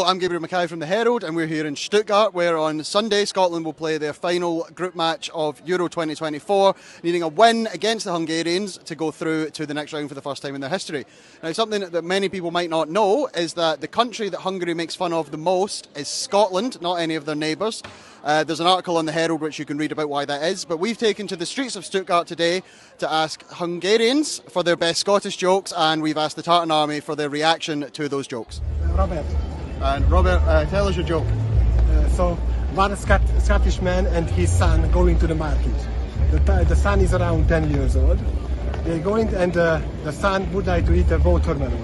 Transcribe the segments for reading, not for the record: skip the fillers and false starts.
I'm Gaby McKay from the Herald, and we're here in Stuttgart, where on Sunday Scotland will play their final group match of Euro 2024, needing a win against the Hungarians to go through to the next round for the first time in their history. Now, something that many people might not know is that the country that Hungary makes fun of the most is Scotland, not any of their neighbours. There's an article on the Herald which you can read about why that is, but we've taken to the streets of Stuttgart today to ask Hungarians for their best Scottish jokes, and we've asked the Tartan Army for their reaction to those jokes. Robert. And Robert, tell us your joke. So, one Scottish man and his son going to the market. The son is around 10 years old. They go in and the son would like to eat a watermelon.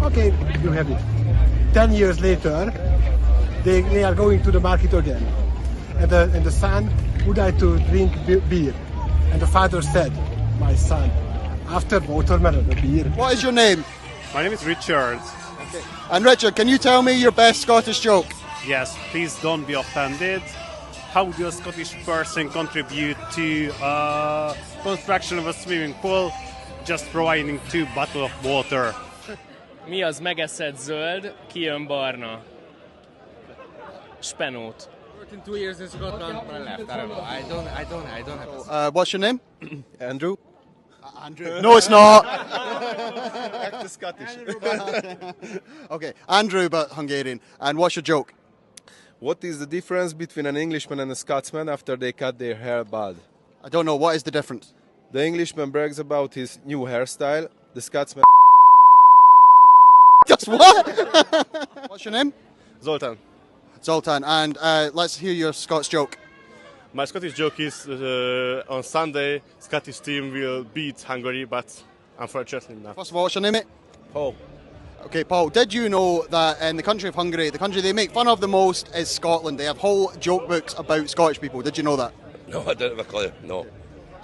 Okay, you have it. 10 years later, they are going to the market again. And the son would like to drink beer. And the father said, my son, after watermelon, a beer. What is your name? My name is Richard. Okay. And Richard, can you tell me your best Scottish joke? Yes, please don't be offended. How would a Scottish person contribute to construction of a swimming pool? Just providing 2 bottles of water. Mi az megeszed zöld, kijön barna? Spenót. 2 years in Scotland, but I left. I don't know. I don't have. What's your name? Andrew. Andrew. No, it's not. Back to Scottish. Okay, Andrew, but Hungarian. And what's your joke? What is the difference between an Englishman and a Scotsman after they cut their hair bald? I don't know. What is the difference? The Englishman brags about his new hairstyle. The Scotsman. Just what? What's your name? Zoltan. Zoltan. And let's hear your Scots joke. My Scottish joke is on Sunday, Scottish team will beat Hungary, but unfortunately not. First of all, what's your name, mate? Paul. Okay, Paul, did you know that in the country of Hungary, the country they make fun of the most is Scotland? They have whole joke books about Scottish people. Did you know that? No, I didn't have a clue, no.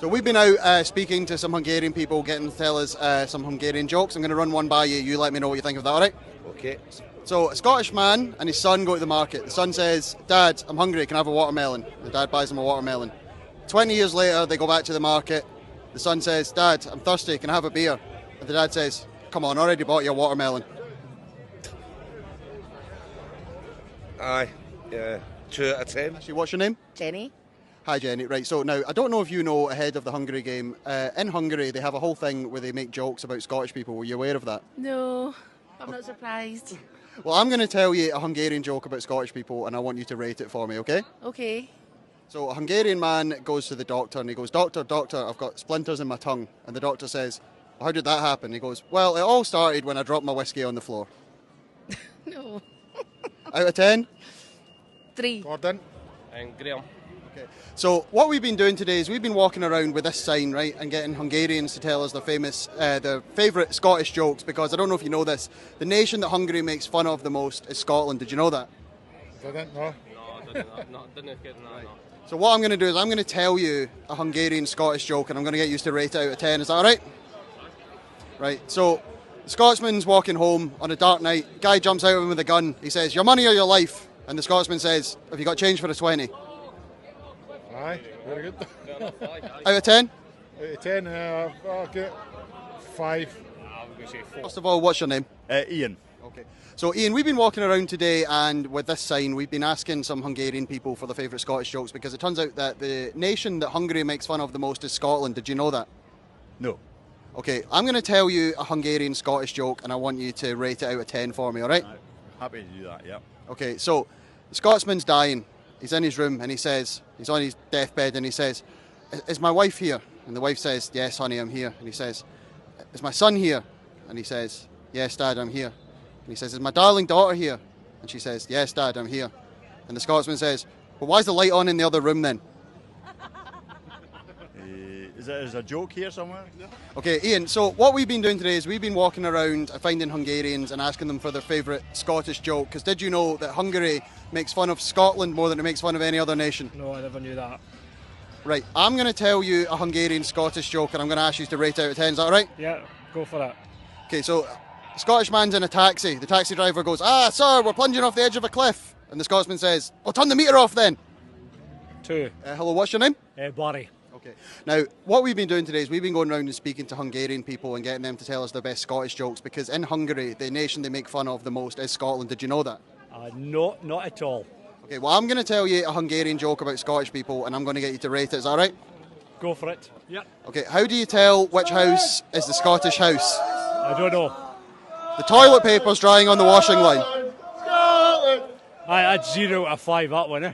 So we've been out speaking to some Hungarian people, getting to tell us some Hungarian jokes. I'm going to run one by you. You let me know what you think of that, all right? Okay. So a Scottish man and his son go to the market. The son says, Dad, I'm hungry, can I have a watermelon? The dad buys him a watermelon. 20 years later, they go back to the market. The son says, Dad, I'm thirsty, can I have a beer? And the dad says, come on, I already bought you a watermelon. Aye, yeah. 2 out of 10. Actually, what's your name? Jenny. Hi, Jenny. Right, so now, I don't know if you know ahead of the Hungary game, in Hungary they have a whole thing where they make jokes about Scottish people. Were you aware of that? No, I'm not surprised. Well, I'm going to tell you a Hungarian joke about Scottish people and I want you to rate it for me, okay? Okay. So a Hungarian man goes to the doctor and he goes, Doctor, I've got splinters in my tongue. And the doctor says, well, how did that happen? He goes, well, it all started when I dropped my whiskey on the floor. No. Out of 10? 3. Gordon. And Graham. Okay. So what we've been doing today is we've been walking around with this sign, right, and getting Hungarians to tell us their favourite Scottish jokes, because I don't know if you know this, the nation that Hungary makes fun of the most is Scotland. Did you know that? Didn't, no. No. So what I'm going to do is I'm going to tell you a Hungarian Scottish joke and I'm going to get you to rate it out of 10. Is that all right? Right. So the Scotsman's walking home on a dark night. Guy jumps out at him with a gun. He says, your money or your life? And the Scotsman says, have you got change for a 20? Aye, very good. Out of 10? Out of 10, okay. 5. First of all, what's your name? Ian. Okay. So Ian, we've been walking around today and with this sign we've been asking some Hungarian people for their favourite Scottish jokes, because it turns out that the nation that Hungary makes fun of the most is Scotland. Did you know that? No. Okay, I'm going to tell you a Hungarian Scottish joke and I want you to rate it out of 10 for me, alright? Happy to do that, yeah. Okay, so the Scotsman's dying. He's in his room and he says, he's on his deathbed and he says, is my wife here? And the wife says, yes, honey, I'm here. And he says, is my son here? And he says, yes, Dad, I'm here. And he says, is my darling daughter here? And she says, yes, Dad, I'm here. And the Scotsman says, well, why's the light on in the other room then? Is there a joke here somewhere? No. Okay, Ian, so what we've been doing today is we've been walking around finding Hungarians and asking them for their favourite Scottish joke, because did you know that Hungary makes fun of Scotland more than it makes fun of any other nation? No, I never knew that. Right, I'm going to tell you a Hungarian Scottish joke and I'm going to ask you to rate out of 10, is that alright? Yeah, go for it. Okay, so the Scottish man's in a taxi. The taxi driver goes, sir, we're plunging off the edge of a cliff. And the Scotsman says, well, turn the meter off then. 2. Hello, what's your name? Barry. Okay. Now, what we've been doing today is we've been going around and speaking to Hungarian people and getting them to tell us their best Scottish jokes, because in Hungary, the nation they make fun of the most is Scotland. Did you know that? No, not at all. Okay, well, I'm going to tell you a Hungarian joke about Scottish people, and I'm going to get you to rate it. Is that all right? Go for it. Yep. Okay, how do you tell which house is the Scottish house? I don't know. The toilet paper's drying on the washing line. That's 0 out of 5, that one, eh?